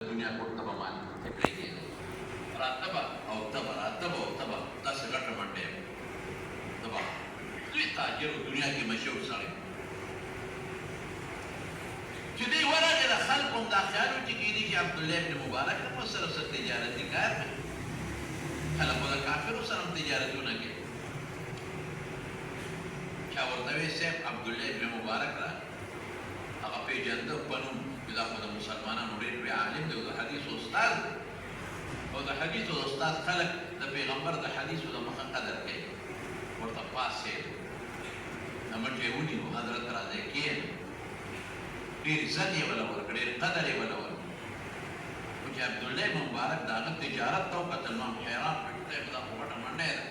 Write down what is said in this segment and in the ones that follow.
الدنيا كلها طبعا تبليغ راتبة أو تبا راتبة أو تبا دا سغټه منډه تبا دوی تاجر دنیا کې مشهور سړی چې دی ورغه د خلکو د خیالو چې کېږي چې عبد الله بن مبارک په سره سره تجارتي کار خلکو د کافرو سره تجارتونه کوي چا ورته وی سیف عبد الله بن مبارک را هغه پیژنده پنوم دا خو د مسلمانانو ډېر لوی عالم دی او د حدیثو استاد او د حدیثو استاد خلک د پیغمبر د حدیثو د مخه قدر کوي ورته پاسېد د مټې یې ونیو حضرت راځئ کښېنه ډېر عزت یې وله ورکړ ډېر قدر یې وله ورکړ خو چې عبدالله بن مبارک د هغه تجارت ته وکتل ما حیران کړ دی خو دا خو غټه منډی ده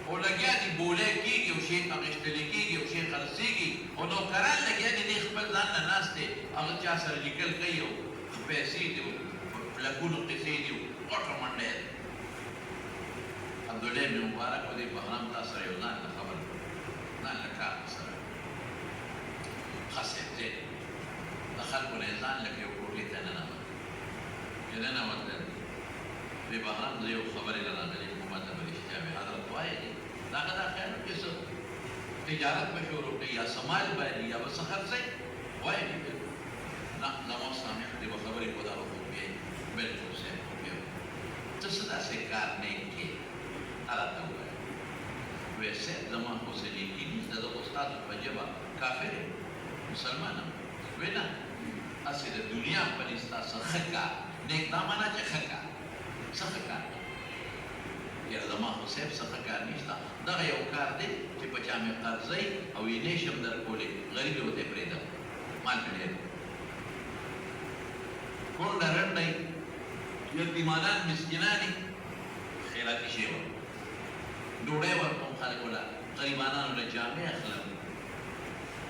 او لګیا دي بولی کېږي او شی اخیستلی کېږي او شی خرڅېږي او نوکران لګیا دي دی خپل ځان نه ناست دی هغه چا سره لیکل کوي او پیسې دي او لکونو قصې دي غټه منډی ده عبدالله بن مبارک و دې بهرام تا سره یو ځان له خبر ځان له کار سره ښه صاحب دی د خلکو نه یې ځان لکه یو کوټې ته ننوت چې ننوتل وی بهرام زه یو خبرې له راغلې خو ماته به رښتیا وي حضرت وایي دی د هغه دا خیال و چې څه تجارت به شروع کړي یا څه مال بایلي یا به څه خرڅوي وایي دی نه زما سامع دی به خبرې خو دا به خو بیا بلکل صاحب خو بیا ته څه داسې کار نه یې کې هغه ته ووایه وی صاحب زما خو څه نیکي نشته زه خو ستاسو په ژبه کافر یم مسلمان یم وی نه هسې د دنیا په نس ستا څه ښه کار نیک دا معنا چې ښه کار څه ښه کار یاره زما خو صاحب څه ښه کار نشته دغه یو کار دی چې په چا مې قرضی او یې نه شم درکولی غریب یې ورته پرېږدم مال مې ډېر کونډه رنډی یتیمانان مسکینانې خیراتي شی وه ډوډۍ ورکوم خلکو له غریبانانو له جامې اخلم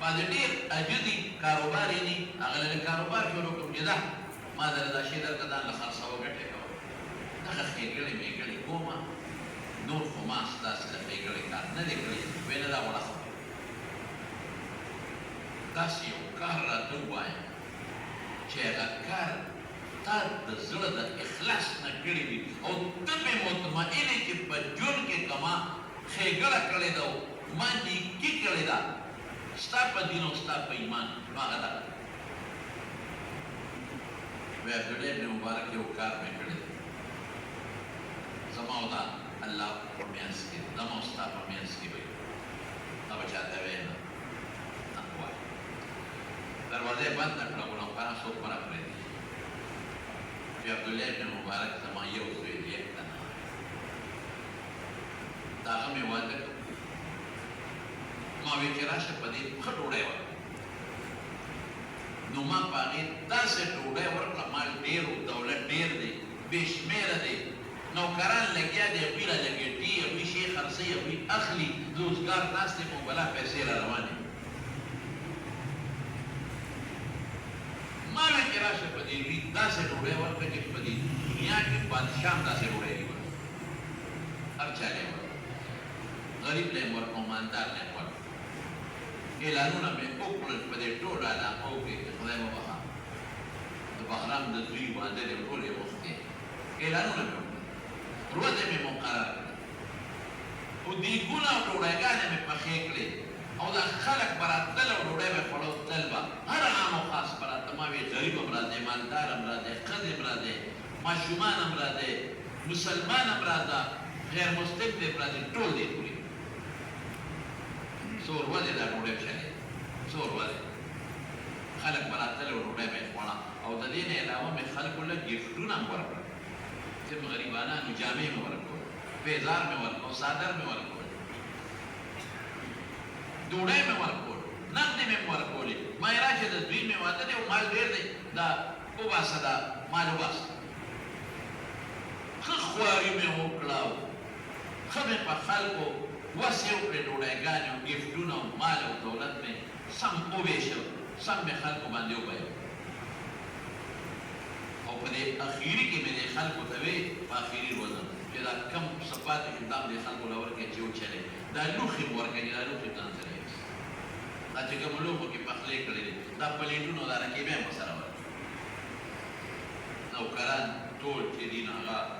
بعضې ډېر عجزي کاروبار یې دي هغه له کاروبار شروع کړم چې دا ما دله دا شی درکړه ځان له خرڅوه ګټې کوه دغه ښېګړې مېګړې کومه نور خو ما ستاسې د ښېګړې کار نه دی کړی وی نه دا وړه خبره داسې یو کار راته ووایه چې هغه کار تا د زړه د اخلاص نه کړی وي او ته مې مطمئنې چې په ژوند کې که ما ښېګړه کړې ده او ما نیکي کړې ده ستا په دین او ستا په ایمان نو هغه ده وی عبدالله ابن مبارک یو کار مې کړی دی زما او دا الله په منځ کې زما او ستا په منځ کې وي دا به چاته وی نه وایي دروازه یې بنده کړه خو نوکران څوک ونه پرېږدي چې عبدالله ابن مبارک زما یو زوی دی یک تنه د هغه مې واده کړ ما وی چې راشه په دې ښه ډوډۍ ورکړه نو ما په هغې داسې ډوډۍ ورکړه مال ډېر و دولت ډېر دی بې شمېره دی نوکران لګیا دی هغوی را لګېټي هغوی شی خرڅوي هغوی اخلي روزګار ناست دی خو بلا پیسې را روانې ما وی چې راشه په دې دوی داسې ډوډۍ ورکړه چې په دې دنیا کې بادشاه هم داسې ډوډۍ یې ورکړه هر چا له یې ورکړه غریب له یې ورکړه مالدار له یې ورکړه اعلانونه مې وکړل په دې ټول علاقو کې چې خدای وبخښه د بهرام د زوی واده دی ټول یې وخت دی اعلانونه مې وکړل ورځې مې مقرر کړه او دیګونه او ډوډۍ مې پخې کړې او دا خلک به راتلل او ډوډۍ به خوړل تل به هر عام او خاص به راته ما وی غریب هم راځي مالدار هم راځي ښځې هم راځي ماشومان هم راځي مسلمان هم راځه غیر مسلم دی هم راځي ټول دی خوري څو ورځې دا ډوډۍ چلې څو ورځې خلک به راتلل او ډوډۍ به یې خوړه او د دې نه علاوه مې خلکو له ګفټونه هم ورکړل چې غریبانانو جامې مې ورکول بیزار مې ورکول څادر مې ورکول ډوډۍ مې ورکول نقدې مې ورکولې ما یې راشه د دوی مې واده دی او مال ډېر دی دا وباسه دا مال وباسه ښه خواري مې وکړه ښه مې په خلکو وس یې وکړې ډوډۍ او ګفټونه او مال او دولت مې سم وویشل سم مې خلکو باندې وبایل او په دې اخیري کې مې دې خلکو ته وی په اخیري روزه چې دا کم صفات چې دا دې خلکو له ورکړې چې وچلې دا لوښي مې ورکړي دا لوښي ځان سره یوسي دا چې کوم لوښو کې پخلی کړی دی دا پلیټونه دا رکیبې هم ورسره ورکړي نوکران ټول چې دین هغه